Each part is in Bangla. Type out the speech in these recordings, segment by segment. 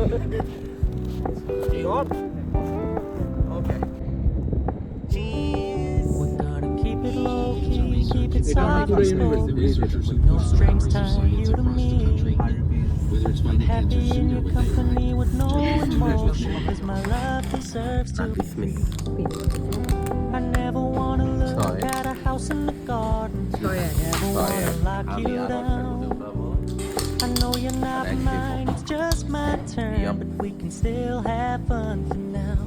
You on? Okay. We're gonna keep it low key, keep it এটা অনেক soft পুরো and university slow. No strings tying you to me. I'm happy in your company with no emotion, 'cause my love deserves to be free. I never wanna look at a house in the garden. I never wanna lock you down. I know you're not mine, it's just my turn, but we can still have fun for now.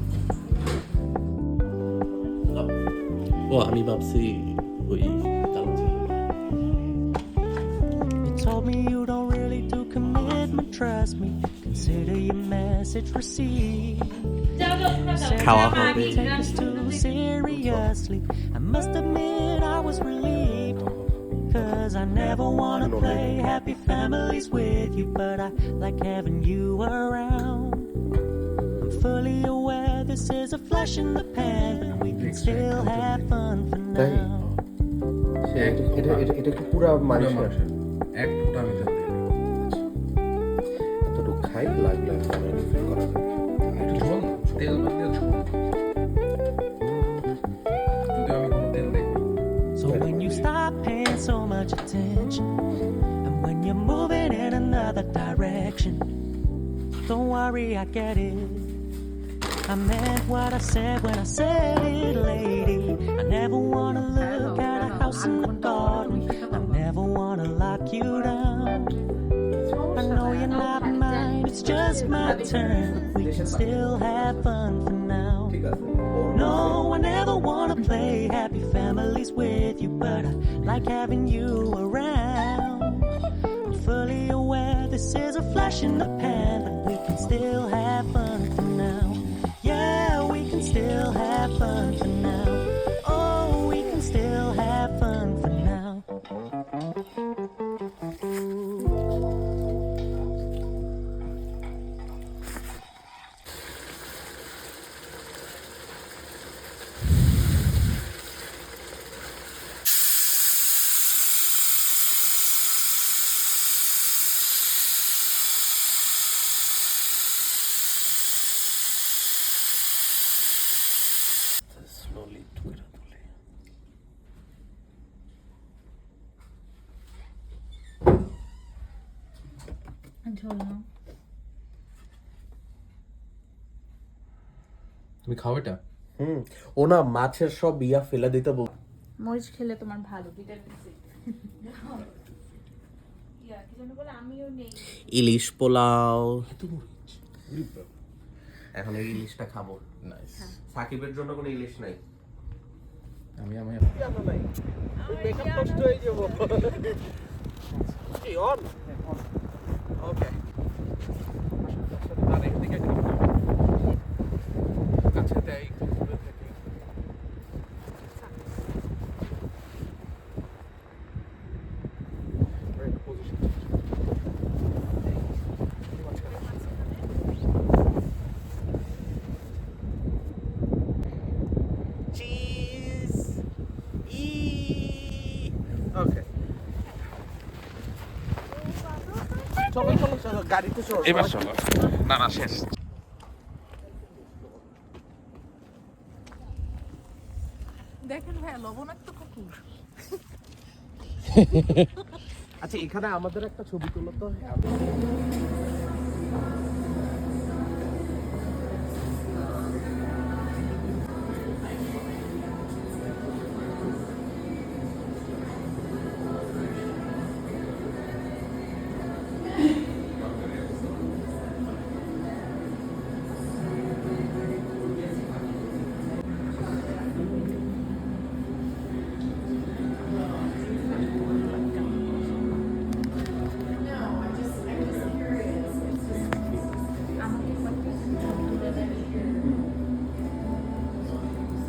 ও আমি ভাবছি ওই You told me you don't really do commitment, trust me. Consider your message received. খাওয়া Said হবে you take us too seriously. I must admit I was relieved, 'cause I never wanna play happy families with you, but I like having you around. I'm fully aware this is a flash in the pan, but we can still have fun for now. এটা কি পুরা মানুষের এক ফোঁটা আমি তেল দিই এতটুকু খাই লাগলে রিফিল করা যাবে একটু ঝোল না, তেল বাদ দিয়ে ঝোল যদি আমি কোনো তেল দিই So when you stop paying so much attention, and when you're moving in another direction, don't worry, I get it. I meant what I said when I said it, lady. I never wanna look at a house in the garden. I never wanna lock you down. I know you're not mine, it's just my turn, but we can still have fun for now. No, I never wanna play happy families with you, but I like having you around. I'm fully aware this is a flash in the pan, but we can still have fun for now. Yeah, we can still have fun for now. Oh, we can still have fun for now. Slowly টুকরা তুলে ঝোল না তুমি খাও এটা ও না মাছের সব ইয়া ফেলে দিতে বল মরিচ খেলে তোমার ভালো ভিটামিন সি ইলিশ পোলাও এখন এই ইলিশটা খাবো নাইস সাকিবের জন্য কোনো ইলিশ নাই আমি মেকআপ নষ্ট হয়ে যাবো কি অন ওকে আর একদিকে কাছে দেয় একটু দূরে থেকে cheese ওকে চলো চলো চলো গাড়িতে চলো এবার চলো না না শেষ দেখেন ভাই লবণাক্ত কুকুর আচ্ছা এখানে আমাদের একটা ছবি তুলো তো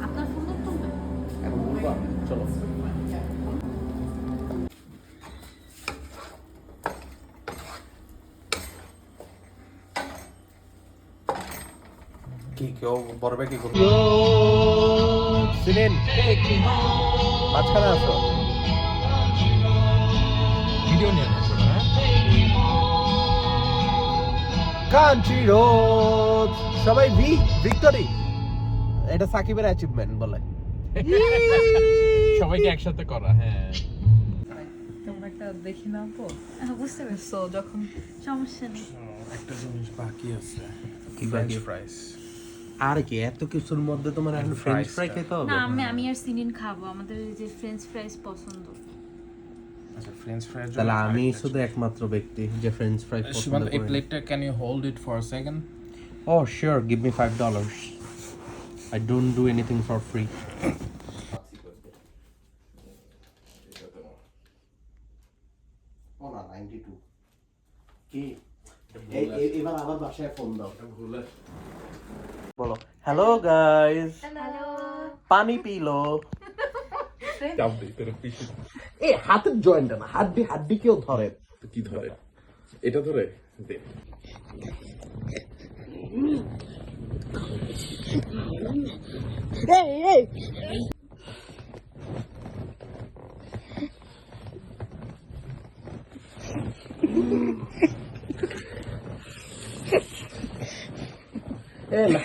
আপনার ফোন তুলবে এখন বলবা চলো কি কেউ বড় ভাই কি করবে সিনেন মাঝখানে আসো ভিডিও নিয়ে আসো না কান্ট্রি রোড সবাই ভিক্টরি, এটা সাকিবের অ্যাচিভমেন্ট বলে। সবাইকে একসাথে করা, হ্যাঁ। তোমরা একটা দেখি না আপু, বুঝতে পারছি, সো যখন সমস্যা নেই। একটা জিনিস বাকি আছে, কি ফ্রেঞ্চ বাকি? ফ্রাইস। আর কি এত কিছুর মধ্যে তোমার এখন ফ্রেঞ্চ ফ্রাই খেতে হবে? না আমি আর সিনিন খাবো, আমাদের এই যে ফ্রেঞ্চ ফ্রাইজ পছন্দ। আচ্ছা, ফ্রেঞ্চ ফ্রাইস। তাহলে আমি শুধু একমাত্র ব্যক্তি যে ফ্রেঞ্চ ফ্রাই পছন্দ শিবান্ত, এই করি। প্লেটটা can you hold it for a second? Oh sure, give me $5. I don't do anything for free. এবার আবার বাসায় ফোন দাও। বলো হ্যালো গাইস, হ্যালো। পানি পিলো। এ হাতের জয়েন্ট না, হাড্ডি কেউ ধরে। কি ধরে? এটা ধরে দে। এ না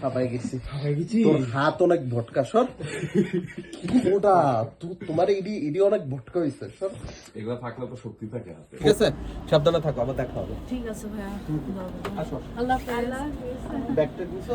হাঁপাই গেছি। তোর হাত অনেক ভটকা, সর। ওটা তোমার ইডি অনেক ভটকা হয়েছে, সর। এগুলো থাকলে তো শক্তি থাকে হাতে। ঠিক আছে, সাবধানে থাকো, আবার দেখা হবে। ঠিক আছে ভাইয়া, আসো, আল্লাহ হাফেজ। ব্যাগটা দিছো?